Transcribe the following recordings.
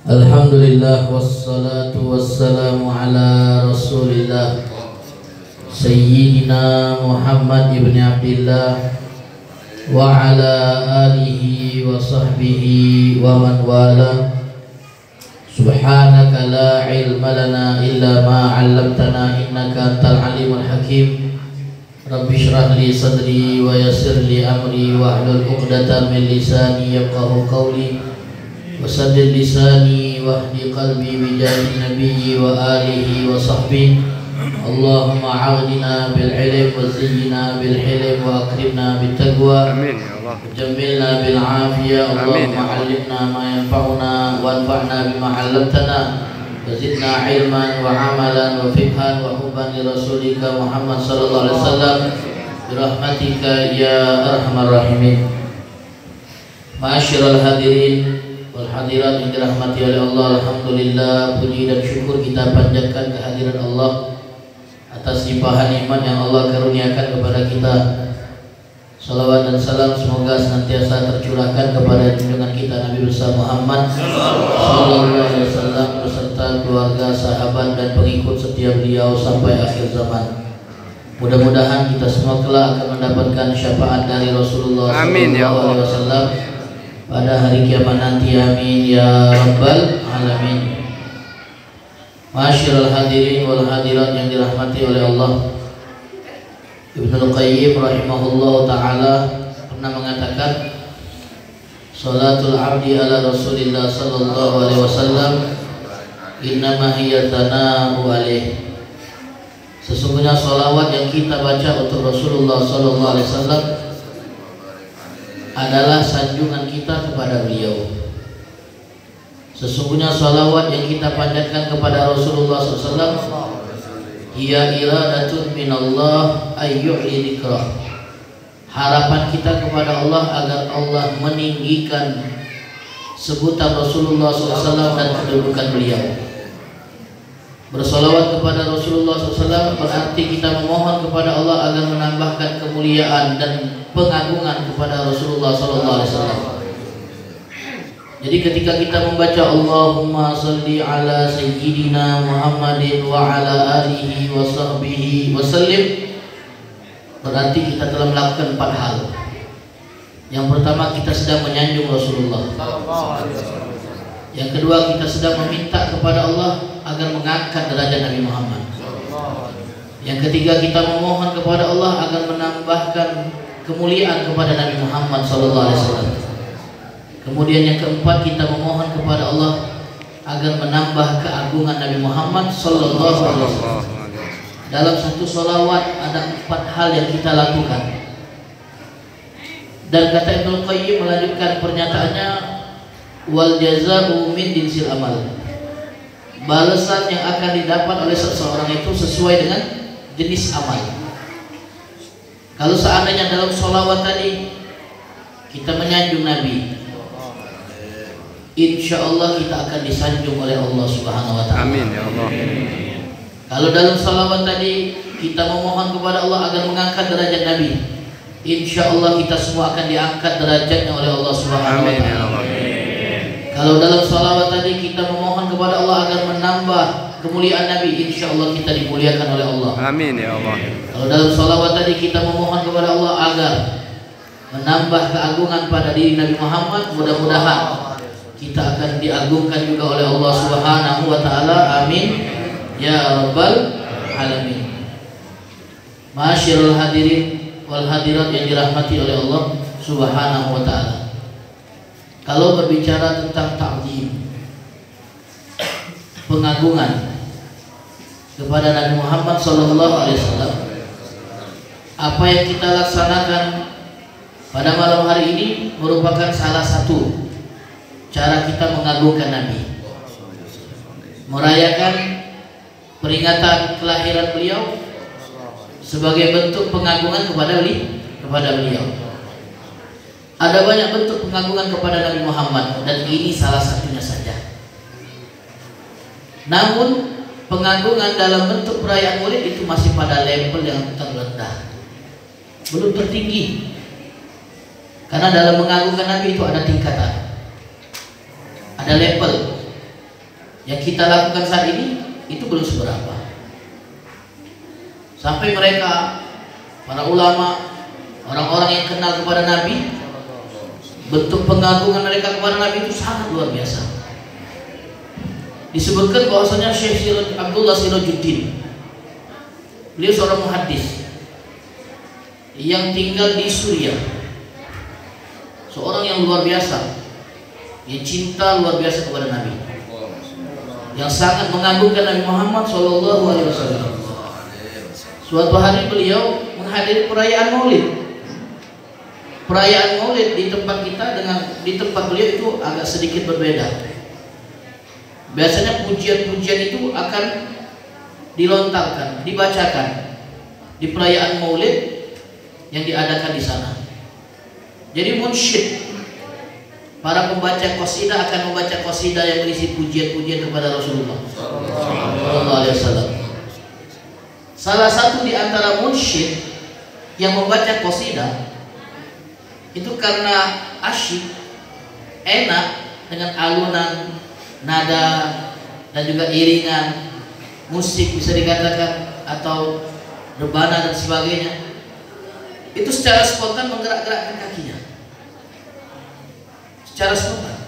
Alhamdulillah wassalatu wassalamu ala Rasulillah Sayyidina Muhammad ibn Abdillah wa ala alihi wa sahbihi wa man wala. Subhanaka la ilma lana illa ma 'allamtana innaka antal alimul hakim. Rabbi shrah li sadri wa yassir li amri wahlul 'uqdatam min lisani yafqahu qawli. Wasaddid lisani wahdi qalbi bijahi nabiyyi wa alihi wa sahbihi. Allahumma a'udina bil ilm wa zayyina bil hilm wa akrimna bit taqwa. Amin ya Allah. Jammilna bil afiyah. Allahumma 'allimna ma yanfa'una wanfa'na bima 'allamtana wa zidna ilman wa 'amalan wa fiqhan wa hubban li rasulika Muhammad sallallahu alaihi wasallam bi rahmatika ya arhamar rahimin. Ma'asyiral hadirin wal hadirat yang dirahmati oleh Allah, alhamdulillah, puji dan syukur kita panjatkan kehadiran Allah atas limpahan nikmat yang Allah karuniakan kepada kita. Salawat dan salam semoga senantiasa tercurahkan kepada junjungan kita Nabi besar Muhammad sallallahu alaihi wasallam beserta keluarga, sahabat dan pengikut setia beliau sampai akhir zaman. Mudah-mudahan kita semua kelak akan mendapatkan syafaat dari Rasulullah sallallahu alaihi wasallam pada hari kiamat nanti, amin ya rabbal alamin. Ma'asyiral hadirin wal hadirat yang dirahmati oleh Allah, Ibnu Qayyim rahimahullah ta'ala pernah mengatakan, salatul abdi ala Rasulillah sallallahu alaihi wasallam innama hiya thana'u alaih. Sesungguhnya salawat yang kita baca untuk Rasulullah sallallahu alaihi wasallam adalah sanjungan kita kepada beliau. Sesungguhnya salawat yang kita panjatkan kepada Rasulullah SAW hiya iradatun minallah ayyu'li dzikrah. Harapan kita kepada Allah agar Allah meninggikan sebutan Rasulullah SAW dan kedudukan beliau. Bersalawat kepada Rasulullah SAW berarti kita memohon kepada Allah agar menambahkan kemuliaan dan pengagungan kepada Rasulullah SAW. Jadi ketika kita membaca Allahumma salli ala sayyidina Muhammadin wa ala alihi wa sahbihi wa sallim, berarti kita telah melakukan 4 hal. Yang pertama, kita sedang menyanjung Rasulullah. Yang kedua, kita sedang meminta kepada Allah agar mengangkat derajat Nabi Muhammad. Yang ketiga, kita memohon kepada Allah agar menambahkan kemuliaan kepada Nabi Muhammad SAW. Kemudian yang keempat, kita memohon kepada Allah agar menambah keagungan Nabi Muhammad SAW. Dalam satu sholawat ada 4 hal yang kita lakukan. Dan kata Ibnu Qayyim melanjutkan pernyataannya, wal jazaa'u min jinsil amal. Balasan yang akan didapat oleh seseorang itu sesuai dengan jenis amal. Kalau seandainya dalam sholawat tadi kita menyanjung Nabi, insya Allah kita akan disanjung oleh Allah Subhanahu wa ta'ala. Amin ya Allah. Kalau dalam sholawat tadi kita memohon kepada Allah agar mengangkat derajat Nabi, insya Allah kita semua akan diangkat derajatnya oleh Allah Subhanahu wa ta'ala. Kalau dalam sholawat tadi kita memohon kepada Allah agar menambah kemuliaan Nabi, insya Allah kita dimuliakan oleh Allah. Amin ya Allah. Kalau dalam sholawat tadi kita memohon kepada Allah agar menambah keagungan pada diri Nabi Muhammad, mudah-mudahan kita akan diagungkan juga oleh Allah Subhanahu wa ta'ala. Amin ya rabbal alamin. Ma'asyiral hadirin wal hadirat yang dirahmati oleh Allah Subhanahu wa ta'ala, kalau berbicara tentang ta'zim, pengagungan kepada Nabi Muhammad SAW, apa yang kita laksanakan pada malam hari ini merupakan salah satu cara kita mengagungkan Nabi, merayakan peringatan kelahiran beliau sebagai bentuk pengagungan kepada beliau. Ada banyak bentuk pengagungan kepada Nabi Muhammad dan ini salah satunya saja. Namun pengagungan dalam bentuk perayaan Maulid itu masih pada level yang terendah, belum tertinggi. Karena dalam mengagungkan Nabi itu ada tingkatan, ada level. Yang kita lakukan saat ini itu belum seberapa. Sampai mereka, para ulama, orang-orang yang kenal kepada Nabi, bentuk pengagungan mereka kepada Nabi itu sangat luar biasa. Disebutkan bahwasanya Syekh Abdullah Sirajuddin, beliau seorang muhaddis yang tinggal di Suriah, seorang yang luar biasa, yang cinta luar biasa kepada Nabi, yang sangat mengagungkan Nabi Muhammad SAW. Suatu hari beliau menghadiri perayaan Maulid. Perayaan Maulid di tempat kita dengan di tempat beliau itu agak sedikit berbeda. Biasanya pujian-pujian itu akan dilontarkan, dibacakan di perayaan Maulid yang diadakan di sana. Jadi munsyid, para pembaca qasidah akan membaca qasidah yang berisi pujian-pujian kepada Rasulullah sallallahu alaihi wasallam. Salah satu di antara munsyid yang membaca qasidah itu karena asyik, enak dengan alunan, nada dan juga iringan musik bisa dikatakan, atau rebana dan sebagainya, itu secara spontan menggerak-gerakkan kakinya, secara spontan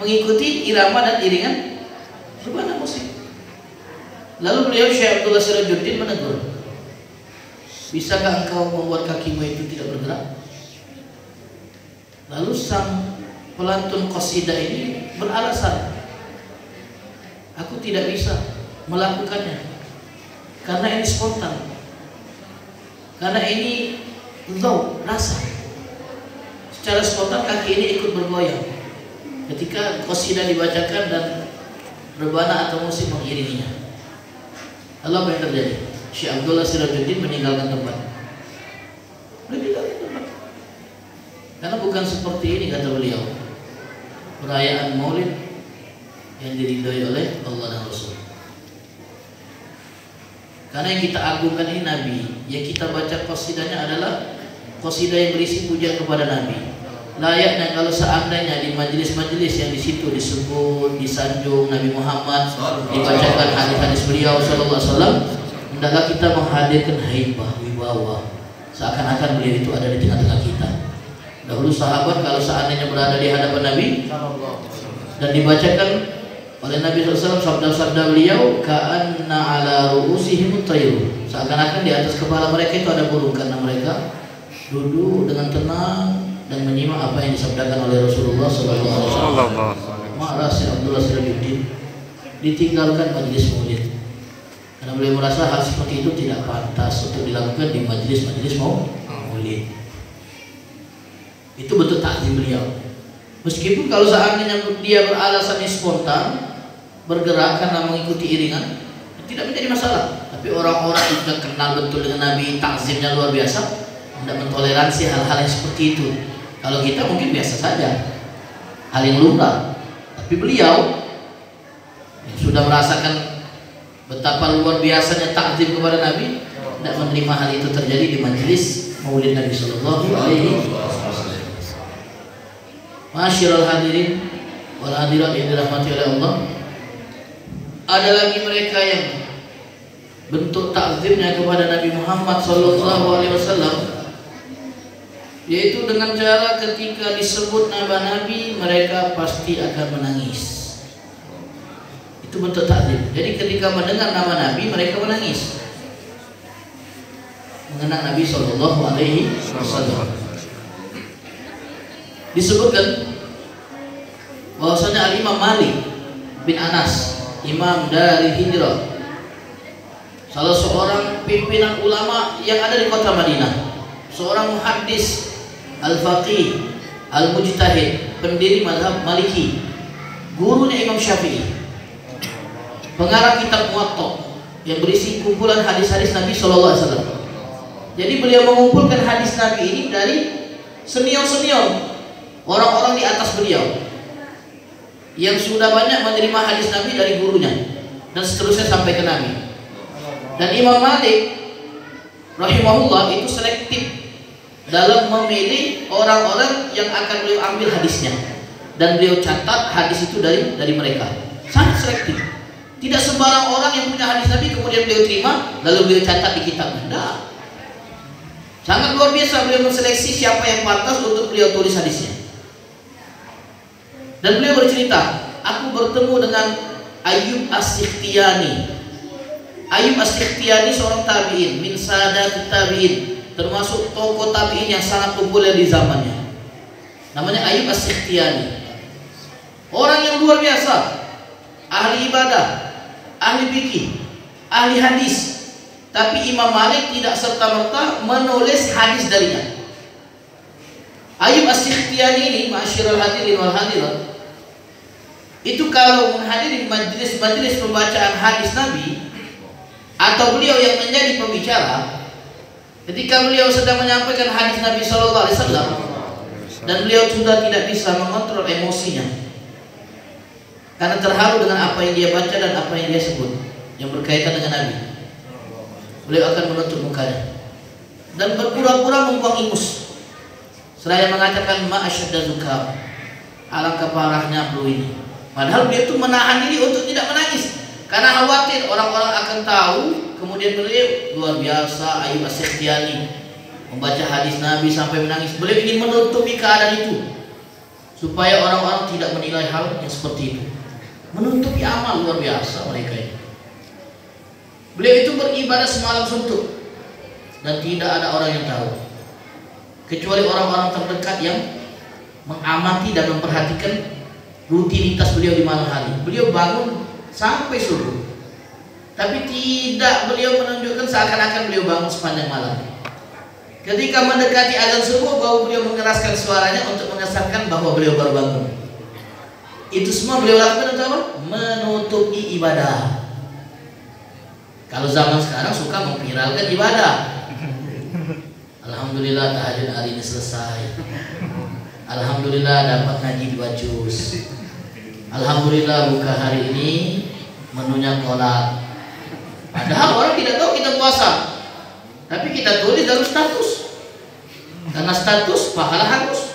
mengikuti irama dan iringan rebana musik. Lalu beliau Syekh Abdullah Sirajuddin menegur, bisakah engkau membuat kakimu itu tidak bergerak? Lalu sang pelantun qasidah ini beralasan, aku tidak bisa melakukannya karena ini spontan, karena ini rasa. Secara spontan kaki ini ikut bergoyang ketika qasidah dibacakan dan rebana atau musik mengiringinya. Lalu apa yang terjadi? Syekh Abdullah Sirajuddin meninggalkan tempat. Karena bukan seperti ini, kata beliau, perayaan Maulid yang diridhoi oleh Allah dan Rasul. Karena yang kita agungkan ini Nabi, yang kita baca qasidahnya adalah qasidah yang berisi pujian kepada Nabi. Layaknya kalau seandainya di majelis-majelis yang di situ disebut, disanjung Nabi Muhammad, dibacakan hadis-hadis beliau sallallahu alaihi wasallam, hendaklah kita menghadirkan haibah, wibawa, seakan-akan beliau itu ada di tengah-tengah kita. Dahulu sahabat kalau seandainya berada di hadapan Nabi dan dibacakan oleh Nabi SAW sabda-sabda beliau, ka'anna ala ru'usihim at-tayr, seakan-akan di atas kepala mereka itu ada burung, karena mereka duduk dengan tenang dan menyimak apa yang disabdakan oleh Rasulullah SAW. Marah Syekh Abdullah Sirajuddin ditinggalkan majelis maulid karena beliau merasa hal seperti itu tidak pantas untuk dilakukan di majelis-majelis maulid. Itu bentuk takzim beliau. Meskipun kalau seandainya dia beralasannya spontan, bergerak karena mengikuti iringan, tidak menjadi masalah. Tapi orang-orang yang sudah kenal betul dengan Nabi, takzimnya luar biasa, tidak mentoleransi hal-hal yang seperti itu. Kalau kita mungkin biasa saja, hal yang lumrah. Tapi beliau yang sudah merasakan betapa luar biasanya takzim kepada Nabi, tidak menerima hal itu terjadi di majelis Maulid Nabi Sallallahu Alaihi Wasallam. Masyiral hadirin wal hadirat yang dirahmati oleh Allah, ada lagi mereka yang bentuk takzimnya kepada Nabi Muhammad Sallallahu Alaihi Wasallam, yaitu dengan cara ketika disebut nama Nabi mereka pasti akan menangis. Itu bentuk takzim. Jadi ketika mendengar nama Nabi mereka menangis, mengenang Nabi Sallallahu Alaihi Wasallam. Disebutkan bahwasanya Al-Imam Malik bin Anas, imam dari Hijrah, salah seorang pimpinan ulama yang ada di kota Madinah, seorang muhaddis, al-faqih, al-mujtahid, pendiri mazhab Maliki, gurunya Imam Syafi'i, pengarang kitab Muwatta yang berisi kumpulan hadis-hadis Nabi Sallallahu Alaihi Wasallam. Jadi beliau mengumpulkan hadis Nabi ini dari senior-senior, orang-orang di atas beliau yang sudah banyak menerima hadis Nabi dari gurunya dan seterusnya sampai ke Nabi. Dan Imam Malik rahimahullah itu selektif dalam memilih orang-orang yang akan beliau ambil hadisnya, dan beliau catat hadis itu dari mereka. sangat selektif. Tidak sembarang orang yang punya hadis Nabi kemudian beliau terima lalu beliau catat di kitabnya. Tidak. Sangat luar biasa beliau menseleksi siapa yang pantas untuk beliau tulis hadisnya. Dan beliau bercerita, aku bertemu dengan Ayyub As-Sikhtiyani. Ayyub As-Sikhtiyani seorang tabi'in, min sadat tabi'in, termasuk tokoh tabi'in yang sangat populer di zamannya. Namanya Ayyub As-Sikhtiyani. Orang yang luar biasa, ahli ibadah, ahli fikih, ahli hadis. Tapi Imam Malik tidak serta-merta menulis hadis darinya. Ayyub As-Sikhtiyani ini, ma'asyiral hadirin wal hadirat, itu kalau menghadiri majelis-majelis pembacaan hadis Nabi atau beliau yang menjadi pembicara, ketika beliau sedang menyampaikan hadis Nabi Sallallahu Alaihi Wasallam dan beliau sudah tidak bisa mengontrol emosinya karena terharu dengan apa yang dia baca dan apa yang dia sebut yang berkaitan dengan Nabi, beliau akan menutup mukanya dan berpura-pura membuang ingus seraya mengatakan ma'asyadda zukam, alangkah parahnya flu ini. Padahal dia itu menahan diri untuk tidak menangis karena khawatir orang-orang akan tahu. Kemudian beliau luar biasa, Ayyub As-Sikhtiyani membaca hadis Nabi sampai menangis. Beliau ingin menutupi keadaan itu supaya orang-orang tidak menilai hal yang seperti itu. Menutupi amal luar biasa mereka ini. Beliau itu beribadah semalam suntuk dan tidak ada orang yang tahu kecuali orang-orang terdekat yang mengamati dan memperhatikan rutinitas beliau di malam hari. Beliau bangun sampai subuh, tapi tidak beliau menunjukkan seakan-akan beliau bangun sepanjang malam. Ketika mendekati azan subuh, baru beliau mengeraskan suaranya untuk mengesankan bahwa beliau baru bangun. Itu semua beliau lakukan untuk apa? Menutupi ibadah. Kalau zaman sekarang suka memviralkan ibadah. Alhamdulillah tahajud hari ini selesai. Alhamdulillah dapat ngaji 2 juz. Alhamdulillah buka hari ini menunya kolak. Padahal orang tidak tahu kita puasa, tapi kita tulis dalam status karena status pahala hangus.